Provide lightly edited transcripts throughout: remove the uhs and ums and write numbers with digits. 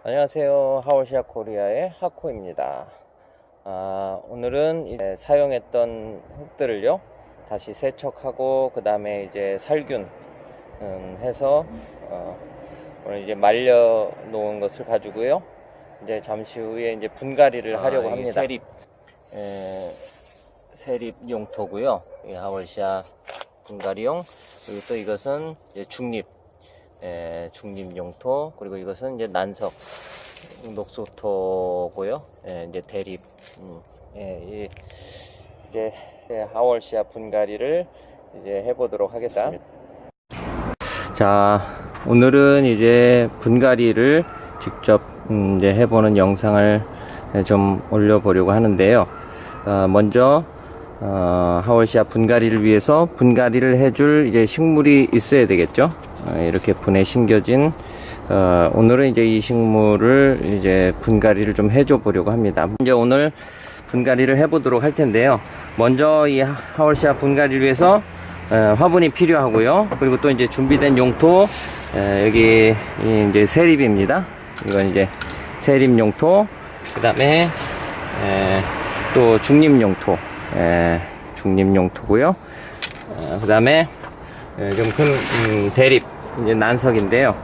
안녕하세요. 하월시아 코리아의 하코입니다. 오늘은 이제 사용했던 흙들을요 다시 세척하고 그 다음에 이제 살균 해서 오늘 이제 말려 놓은 것을 가지고요 이제 잠시 후에 이제 분갈이를 하려고 합니다. 세립 용토고요. 이 하월시아 분갈이용. 그리고 또 이것은 이제 중립 용토. 그리고 이것은 이제 난석 녹소토고요. 이제 대립. 이제 하월시아 분갈이를 이제 해보도록 하겠습니다. 자, 오늘은 이제 분갈이를 직접 이제 해보는 영상을 좀 올려보려고 하는데요. 먼저 하월시아 분갈이를 위해서 분갈이를 해줄 이제 식물이 있어야 되겠죠. 이렇게 분에 심겨진 오늘은 이제 이 식물을 이제 분갈이를 좀 해줘 보려고 합니다. 이제 오늘 분갈이를 해보도록 할 텐데요. 먼저 이 하월시아 분갈이를 위해서 화분이 필요하고요. 그리고 또 이제 준비된 용토, 여기 이제 세립입니다. 이건 이제 세립 용토. 그 다음에 또 중립 용토, 중립 용토고요. 그 다음에 좀 큰 대립, 이제 난석인데요.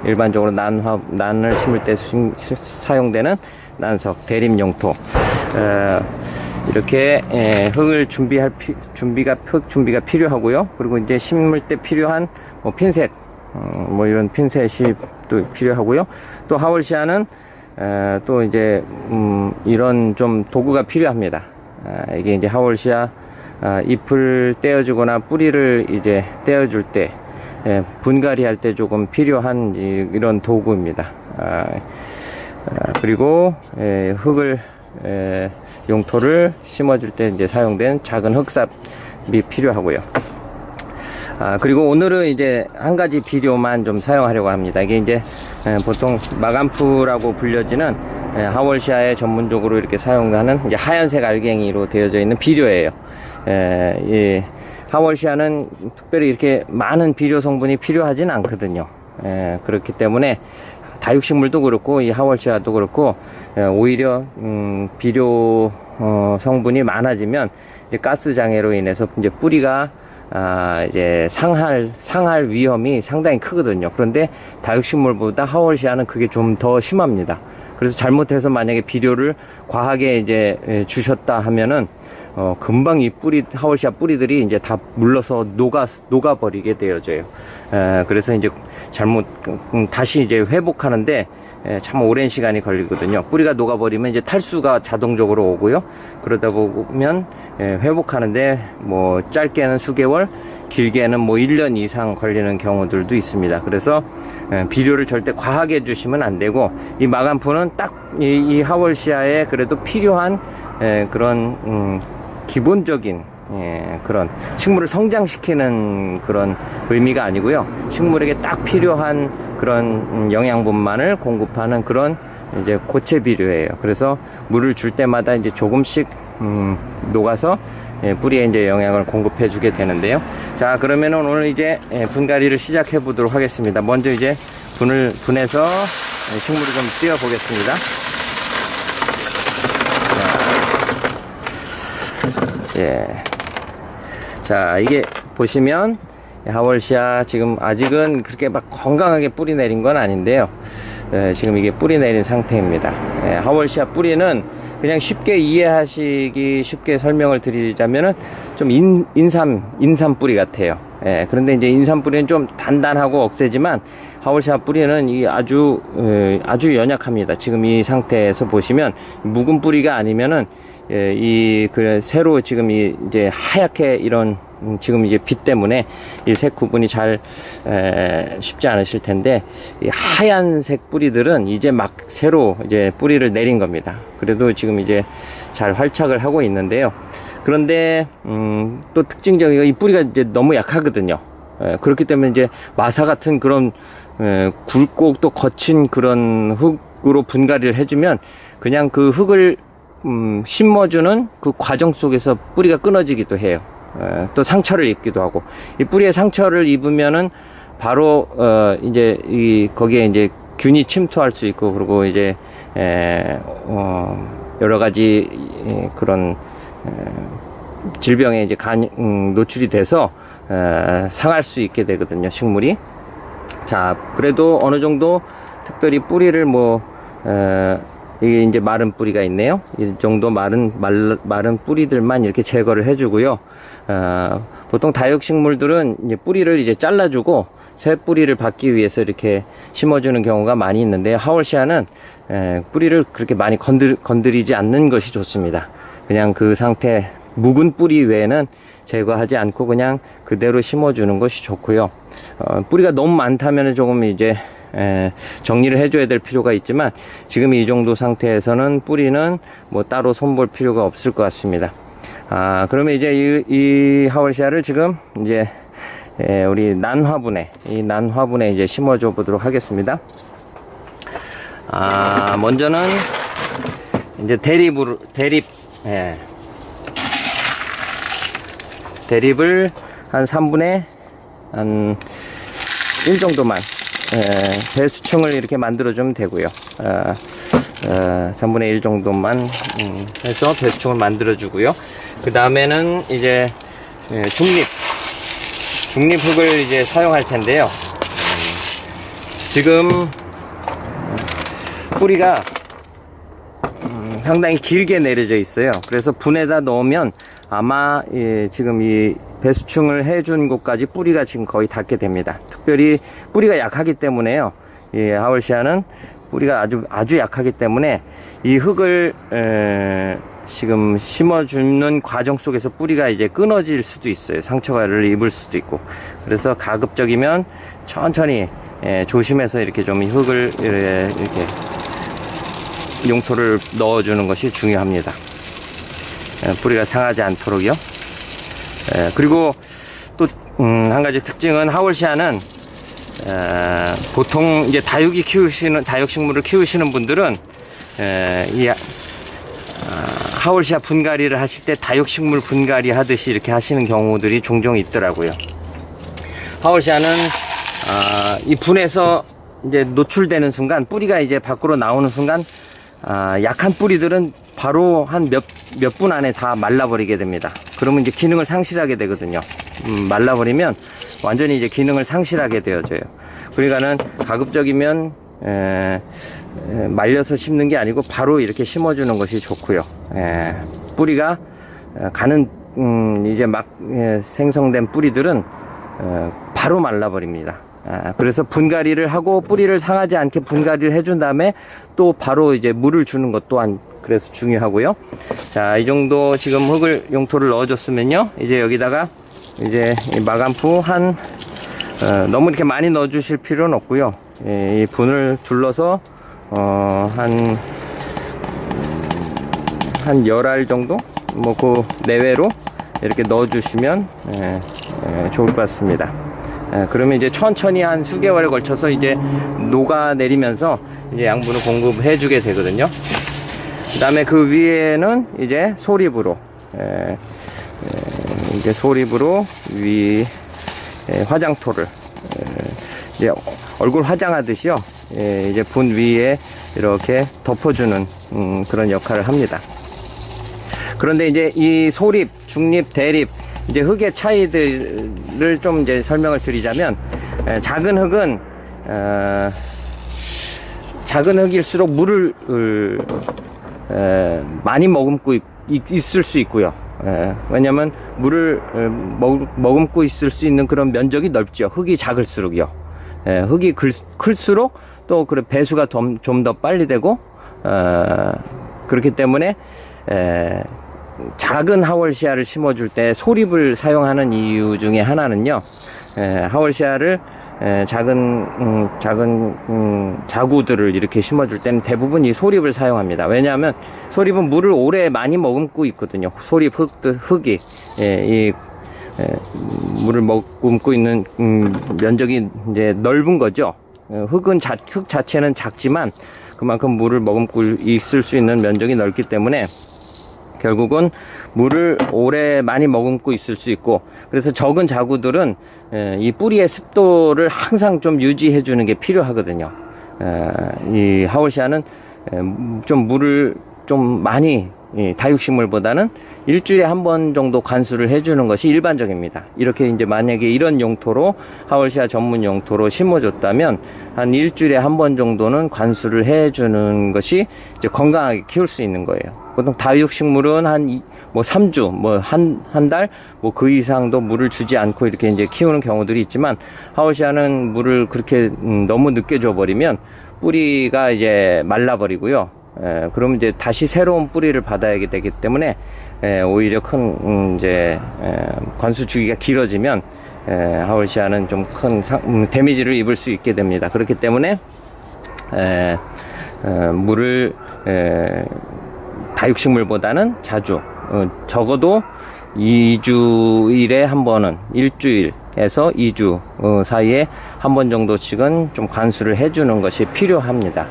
일반적으로 난을 심을 때 사용되는 난석, 대립 용토. 이렇게 흙을 흙 준비가 필요하고요. 그리고 이제 심을 때 필요한 뭐 핀셋, 뭐 이런 핀셋이 또 필요하고요. 또 하월시아는 또 이제 이런 좀 도구가 필요합니다. 이게 이제 하월시아 잎을 떼어주거나 뿌리를 이제 떼어줄 때 분갈이 할 때 조금 필요한 이런 도구입니다. 그리고 흙을 용토를 심어줄 때 이제 사용된 작은 흙삽이 필요하고요. 그리고 오늘은 이제 한 가지 비료만 좀 사용하려고 합니다. 이게 이제 보통 마감프라고 불려지는 하월시아에 전문적으로 이렇게 사용하는 이제 하얀색 알갱이로 되어져 있는 비료예요. 이 하월시아는 특별히 이렇게 많은 비료 성분이 필요하진 않거든요. 그렇기 때문에 다육식물도 그렇고 이 하월시아도 그렇고 오히려 비료 성분이 많아지면 이제 가스 장애로 인해서 이제 뿌리가 이제 상할 위험이 상당히 크거든요. 그런데 다육식물보다 하월시아는 그게 좀 더 심합니다. 그래서 잘못해서 만약에 비료를 과하게 이제 주셨다 하면은 금방 이 하월시아 뿌리들이 이제 다 물러서 녹아버리게 되어져요. 그래서 이제 다시 이제 회복하는데 참 오랜 시간이 걸리거든요. 뿌리가 녹아버리면 이제 탈수가 자동적으로 오고요. 그러다 보면 회복하는데 뭐 짧게는 수개월, 길게는 뭐 1년 이상 걸리는 경우들도 있습니다. 그래서 비료를 절대 과하게 주시면 안 되고, 이 마감프는 딱 이 하월시아에 그래도 필요한 그런 기본적인 그런 식물을 성장시키는 그런 의미가 아니고요. 식물에게 딱 필요한 그런 영양분만을 공급하는 그런 이제 고체 비료예요. 그래서 물을 줄 때마다 이제 조금씩 녹아서 뿌리에 이제 영양을 공급해 주게 되는데요. 자, 그러면은 오늘 이제 분갈이를 시작해 보도록 하겠습니다. 먼저 이제 분해서 식물을 좀 띄워 보겠습니다. 자, 이게 보시면 하월시아 지금 아직은 그렇게 막 건강하게 뿌리 내린 건 아닌데요. 지금 이게 뿌리 내린 상태입니다. 하월시아 뿌리는 그냥 쉽게 이해하시기 쉽게 설명을 드리자면은 좀 인삼 뿌리 같아요. 그런데 이제 인삼 뿌리는 좀 단단하고 억세지만 하월시아 뿌리는 이 아주 연약합니다. 지금 이 상태에서 보시면 묵은 뿌리가 아니면은 새로 지금 이제 하얗게 이런 지금 이제 빛 때문에 이 색 구분이 쉽지 않으실 텐데, 이 하얀색 뿌리들은 이제 막 새로 이제 뿌리를 내린 겁니다. 그래도 지금 이제 잘 활착을 하고 있는데요. 그런데 또 특징적인 이 뿌리가 이제 너무 약하거든요. 그렇기 때문에 이제 마사 같은 그런 굵고 또 거친 그런 흙으로 분갈이를 해주면 그냥 그 흙을 심어주는 그 과정 속에서 뿌리가 끊어지기도 해요. 또 상처를 입기도 하고, 이 뿌리에 상처를 입으면은 바로 이제 거기에 이제 균이 침투할 수 있고, 그리고 이제 여러 가지 그런 질병에 이제 노출이 돼서 상할 수 있게 되거든요, 식물이. 자, 그래도 어느 정도 특별히 뿌리를 이게 이제 마른 뿌리가 있네요. 이 정도 마른 뿌리들만 이렇게 제거를 해주고요. 보통 다육식물들은 이제 뿌리를 이제 잘라주고 새 뿌리를 받기 위해서 이렇게 심어주는 경우가 많이 있는데, 하월시아는 뿌리를 그렇게 많이 건드리지 않는 것이 좋습니다. 그냥 그 상태, 묵은 뿌리 외에는 제거하지 않고 그냥 그대로 심어주는 것이 좋고요. 뿌리가 너무 많다면 조금 이제 정리를 해줘야 될 필요가 있지만, 지금 이 정도 상태에서는 뿌리는 따로 손볼 필요가 없을 것 같습니다. 그러면 이제 이 하월시아를 지금 이제 우리 난화분에 이제 심어줘 보도록 하겠습니다. 먼저는 이제 대립을 한 3분의 한 1 정도만 배수층을 이렇게 만들어주면 되고요. 3분의 1 정도만 해서 배수층을 만들어주고요. 그 다음에는 이제 중립흙을 이제 사용할 텐데요. 지금 뿌리가 상당히 길게 내려져 있어요. 그래서 분에다 넣으면 아마 지금 이 배수층을 해준 곳까지 뿌리가 지금 거의 닿게 됩니다. 특별히 뿌리가 약하기 때문에요. 이 하월시아는 뿌리가 아주 약하기 때문에 이 흙을 지금 심어주는 과정 속에서 뿌리가 이제 끊어질 수도 있어요. 상처를 입을 수도 있고. 그래서 가급적이면 천천히 조심해서 이렇게 좀 흙을 이렇게 용토를 넣어주는 것이 중요합니다. 뿌리가 상하지 않도록요. 그리고 또 한 가지 특징은 하월시아는 보통 이제 다육식물을 키우시는 분들은 이 하월시아 분갈이를 하실 때 다육식물 분갈이 하듯이 이렇게 하시는 경우들이 종종 있더라고요. 하월시아는 이 분에서 이제 노출되는 순간, 뿌리가 이제 밖으로 나오는 순간 약한 뿌리들은 바로 한 몇 분 안에 다 말라버리게 됩니다. 그러면 이제 기능을 상실하게 되거든요. 말라버리면 완전히 이제 기능을 상실하게 되어져요. 그러니까는 가급적이면 말려서 심는 게 아니고 바로 이렇게 심어주는 것이 좋고요. 뿌리가 이제 막 생성된 뿌리들은 바로 말라버립니다. 그래서 분갈이를 하고 뿌리를 상하지 않게 분갈이를 해준 다음에 또 바로 이제 물을 주는 것 또한 그래서 중요하고요. 자, 이 정도 지금 용토를 넣어줬으면요, 이제 여기다가 이제 마감프 너무 이렇게 많이 넣어주실 필요는 없고요. 이 분을 둘러서 한 10알 정도 그 내외로 이렇게 넣어주시면 좋을 것 같습니다. 그러면 이제 천천히 한 수개월에 걸쳐서 이제 녹아내리면서 이제 양분을 공급해 주게 되거든요. 그 다음에 그 위에는 이제 소립으로 화장토를 이제 얼굴 화장하듯이요, 이제 분 위에 이렇게 덮어주는 그런 역할을 합니다. 그런데 이제 이 소립, 중립, 대립, 이제 흙의 차이들을 좀 이제 설명을 드리자면, 작은 흙일수록 물을 많이 머금고 있을 수 있고요. 왜냐면 물을 머금고 있을 수 있는 그런 면적이 넓죠. 흙이 작을수록요. 흙이 클수록 또 그래 배수가 좀 더 빨리 되고, 그렇기 때문에 작은 하월시아를 심어줄 때 소립을 사용하는 이유 중에 하나는요, 하월시아를 작은 자구들을 이렇게 심어줄 때는 대부분 이 소립을 사용합니다. 왜냐하면 소립은 물을 오래 많이 머금고 있거든요. 소립 흙이 물을 머금고 있는 면적이 이제 넓은 거죠. 흙 자체는 작지만 그만큼 물을 머금고 있을 수 있는 면적이 넓기 때문에 결국은 물을 오래 많이 머금고 있을 수 있고, 그래서 적은 자구들은 이 뿌리의 습도를 항상 좀 유지해 주는 게 필요하거든요. 이 하월시아는 좀 물을 좀 많이 다육식물보다는 일주일에 한 번 정도 관수를 해주는 것이 일반적입니다. 이렇게 이제 만약에 이런 용토로 하월시아 전문 용토로 심어줬다면 한 일주일에 한 번 정도는 관수를 해주는 것이 이제 건강하게 키울 수 있는 거예요. 보통 다육식물은 한 3주, 한 달, 그 이상도 물을 주지 않고 이렇게 이제 키우는 경우들이 있지만 하월시아는 물을 그렇게 너무 늦게 줘버리면 뿌리가 이제 말라버리고요. 그러면 이제 다시 새로운 뿌리를 받아야 되기 때문에 오히려 큰 관수 주기가 길어지면 하월시아는 좀 큰 데미지를 입을 수 있게 됩니다. 그렇기 때문에 물을 다육식물보다는 자주 적어도 2주일에 한 번은 일주일에서 2주 사이에 한 번 정도씩은 좀 관수를 해주는 것이 필요합니다.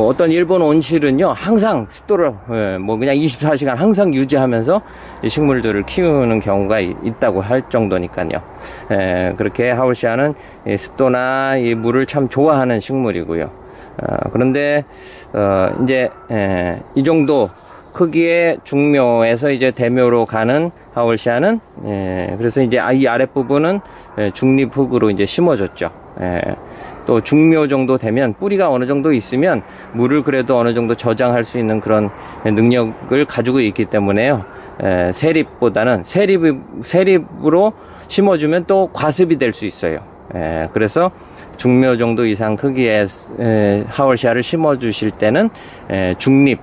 어떤 일본 온실은요, 항상 습도를, 그냥 24시간 항상 유지하면서 이 식물들을 키우는 경우가 있다고 할 정도니까요. 그렇게 하월시아는 이 습도나 이 물을 참 좋아하는 식물이고요. 그런데, 이 정도 크기의 중묘에서 이제 대묘로 가는 하월시아는, 그래서 이제 이 아랫부분은 중립흙으로 이제 심어줬죠. 또 중묘 정도 되면 뿌리가 어느 정도 있으면 물을 그래도 어느 정도 저장할 수 있는 그런 능력을 가지고 있기 때문에요. 세립보다는 세립으로 심어주면 또 과습이 될 수 있어요. 그래서 중묘 정도 이상 크기의 하월시아를 심어주실 때는 중립,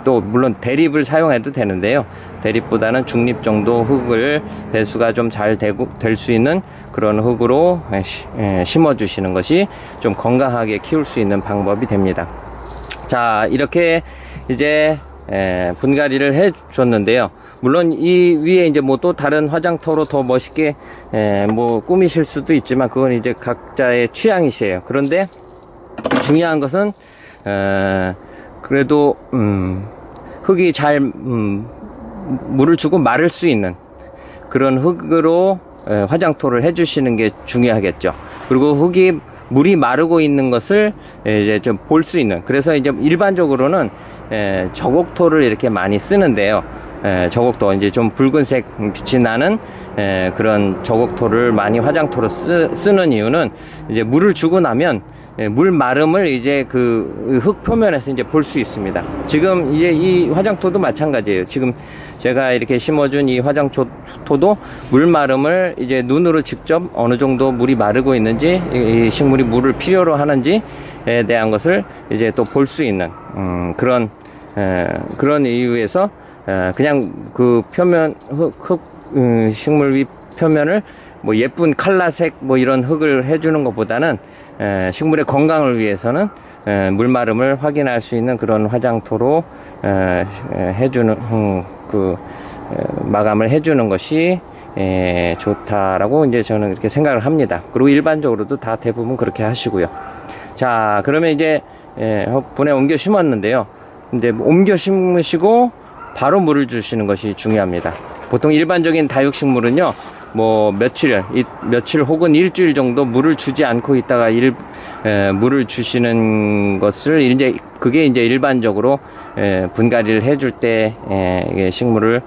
또 물론 대립을 사용해도 되는데요. 대립보다는 중립 정도 흙을 배수가 좀 잘 될 수 있는 그런 흙으로 심어 주시는 것이 좀 건강하게 키울 수 있는 방법이 됩니다. 자, 이렇게 이제 분갈이를 해 줬는데요. 물론 이 위에 이제 또 다른 화장터로 더 멋있게 꾸미실 수도 있지만 그건 이제 각자의 취향이시에요. 그런데 중요한 것은 그래도 흙이 잘 물을 주고 마를 수 있는 그런 흙으로 화장토를 해주시는 게 중요하겠죠. 그리고 흙이 물이 마르고 있는 것을 이제 좀 볼 수 있는, 그래서 이제 일반적으로는 저곡토를 이렇게 많이 쓰는데요. 저곡토, 이제 좀 붉은색 빛이 나는 그런 저곡토를 많이 화장토로 쓰는 이유는 이제 물을 주고 나면 물 마름을 이제 그 흙 표면에서 이제 볼 수 있습니다. 지금 이제 이 화장토도 마찬가지예요. 지금 제가 이렇게 심어준 이 화장토도 물 마름을 이제 눈으로 직접 어느 정도 물이 마르고 있는지, 이 식물이 물을 필요로 하는지에 대한 것을 이제 또 볼 수 있는 그런 이유에서 그냥 그 표면 식물 위 표면을 예쁜 칼라색 이런 흙을 해주는 것보다는 식물의 건강을 위해서는 물마름을 확인할 수 있는 그런 화장토로 해주는 마감을 해주는 것이 좋다라고 이제 저는 그렇게 생각을 합니다. 그리고 일반적으로도 다 대부분 그렇게 하시고요. 자, 그러면 이제 분에 옮겨 심었는데요. 이제 옮겨 심으시고 바로 물을 주시는 것이 중요합니다. 보통 일반적인 다육식물은요, 며칠 혹은 일주일 정도 물을 주지 않고 있다가 물을 주시는 것을 그게 이제 일반적으로 분갈이를 해줄 때 식물을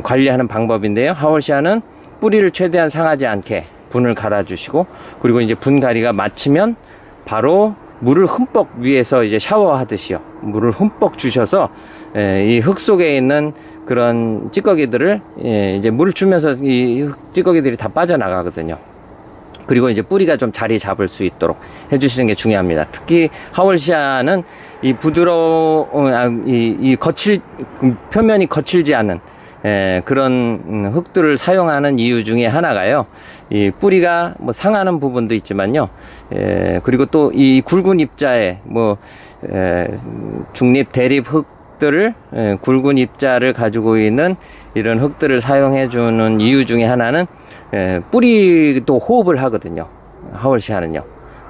관리하는 방법인데요. 하월시아는 뿌리를 최대한 상하지 않게 분을 갈아주시고, 그리고 이제 분갈이가 마치면 바로 물을 흠뻑 위에서 이제 샤워하듯이요. 물을 흠뻑 주셔서 이 흙 속에 있는 그런 찌꺼기들을 이제 물을 주면서 이 찌꺼기들이 다 빠져나가거든요. 그리고 이제 뿌리가 좀 자리 잡을 수 있도록 해주시는 게 중요합니다. 특히 하월시아는 이 표면이 거칠지 않은 그런 흙들을 사용하는 이유 중에 하나가요, 이 뿌리가 상하는 부분도 있지만요, 그리고 또 이 굵은 입자에 중립 대립 흙들을 굵은 입자를 가지고 있는 이런 흙들을 사용해 주는 이유 중에 하나는 뿌리도 호흡을 하거든요. 하월시아는요.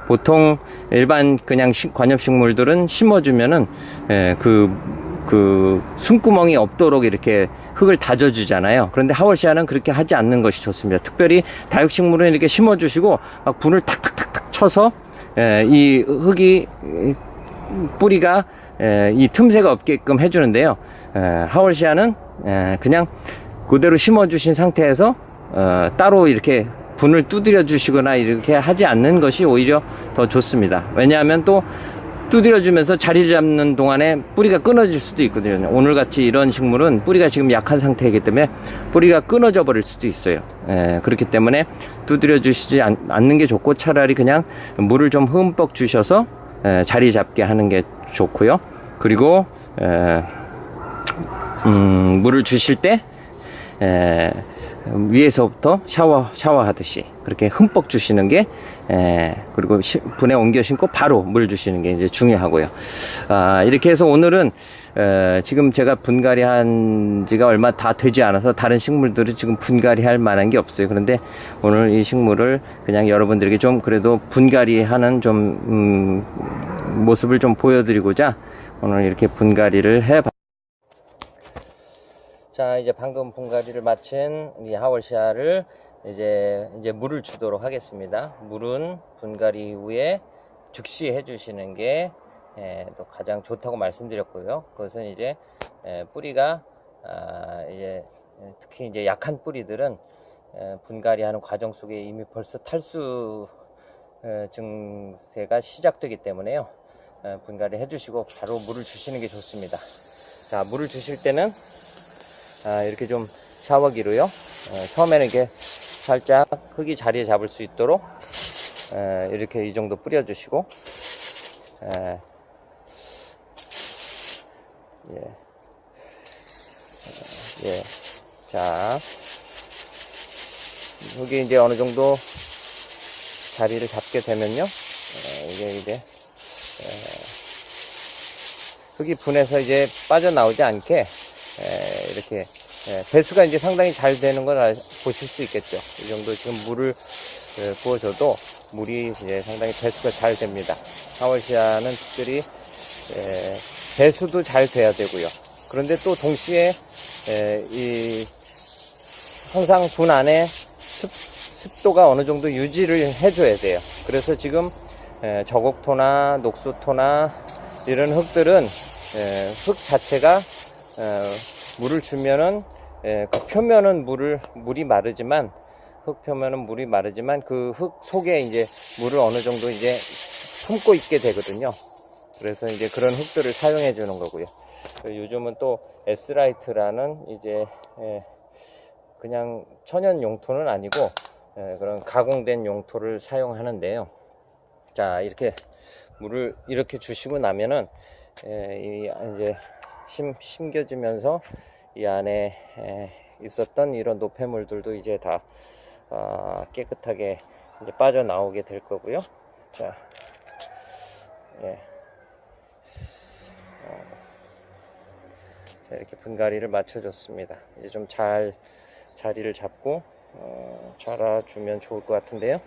보통 일반 그냥 관엽식물들은 심어주면은 그 숨구멍이 없도록 이렇게 흙을 다져주잖아요. 그런데 하월시아는 그렇게 하지 않는 것이 좋습니다. 특별히 다육식물은 이렇게 심어주시고 막 분을 탁탁탁탁 쳐서 이 흙이 뿌리가 이 틈새가 없게끔 해주는데요. 하월시아는 그냥 그대로 심어 주신 상태에서 따로 이렇게 분을 두드려 주시거나 이렇게 하지 않는 것이 오히려 더 좋습니다. 왜냐하면 또 두드려 주면서 자리를 잡는 동안에 뿌리가 끊어질 수도 있거든요. 오늘같이 이런 식물은 뿌리가 지금 약한 상태이기 때문에 뿌리가 끊어져 버릴 수도 있어요. 그렇기 때문에 두드려 주시지 않는 게 좋고, 차라리 그냥 물을 좀 흠뻑 주셔서 자리 잡게 하는 게 좋고요. 그리고 물을 주실 때 위에서부터 샤워하듯이 그렇게 흠뻑 주시는 게, 그리고 분에 옮겨 심고 바로 물 주시는 게 이제 중요하고요. 이렇게 해서 오늘은 지금 제가 분갈이 한 지가 얼마 다 되지 않아서 다른 식물들은 지금 분갈이 할 만한 게 없어요. 그런데 오늘 이 식물을 그냥 여러분들에게 좀 그래도 분갈이 하는 좀 모습을 좀 보여드리고자 오늘 이렇게 분갈이를 해봤습니다. 자, 이제 방금 분갈이를 마친 이 하월시아를 이제 물을 주도록 하겠습니다. 물은 분갈이 이후에 즉시 해주시는 게 또 가장 좋다고 말씀드렸고요. 그것은 이제 뿌리가 이제 특히 이제 약한 뿌리들은 분갈이하는 과정 속에 이미 벌써 탈수 증세가 시작되기 때문에요. 분갈이 해주시고 바로 물을 주시는 게 좋습니다. 자, 물을 주실 때는 이렇게 좀 샤워기로요. 처음에는 이렇게 살짝 흙이 자리에 잡을 수 있도록 이렇게 이 정도 뿌려주시고, 자, 흙이 이제 어느 정도 자리를 잡게 되면요. 이게 흙이 분해서 이제 빠져나오지 않게 이렇게 배수가 이제 상당히 잘 되는 걸 보실 수 있겠죠. 이 정도 지금 물을 부어줘도 물이 이제 상당히 배수가 잘 됩니다. 하월시아는 특별히 배수도 잘 돼야 되고요. 그런데 또 동시에 항상 분 안에 습도가 어느 정도 유지를 해줘야 돼요. 그래서 지금 저곡토나 녹수토나 이런 흙들은 흙 자체가 물을 주면은 그 표면은 물이 마르지만, 흙 표면은 물이 마르지만 그 흙 속에 이제 물을 어느 정도 이제 품고 있게 되거든요. 그래서 이제 그런 흙들을 사용해 주는 거고요. 요즘은 또 S라이트라는 이제 그냥 천연 용토는 아니고 그런 가공된 용토를 사용하는데요. 자, 이렇게 물을 이렇게 주시고 나면은 이제 심겨지면서 이 안에 있었던 이런 노폐물들도 이제 다 깨끗하게 이제 빠져나오게 될 거고요. 자, 자, 이렇게 분갈이를 맞춰줬습니다. 이제 좀 잘 자리를 잡고 자라주면 좋을 것 같은데요.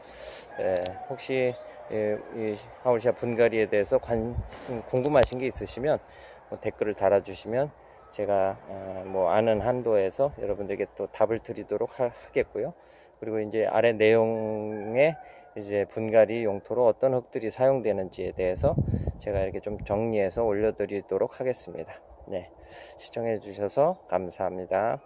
혹시 이 하월시아 분갈이에 대해서 궁금하신 게 있으시면 댓글을 달아주시면 제가 뭐 아는 한도에서 여러분들에게 또 답을 드리도록 하겠고요. 그리고 이제 아래 내용에 이제 분갈이 용토로 어떤 흙들이 사용되는지에 대해서 제가 이렇게 좀 정리해서 올려드리도록 하겠습니다. 네, 시청해 주셔서 감사합니다.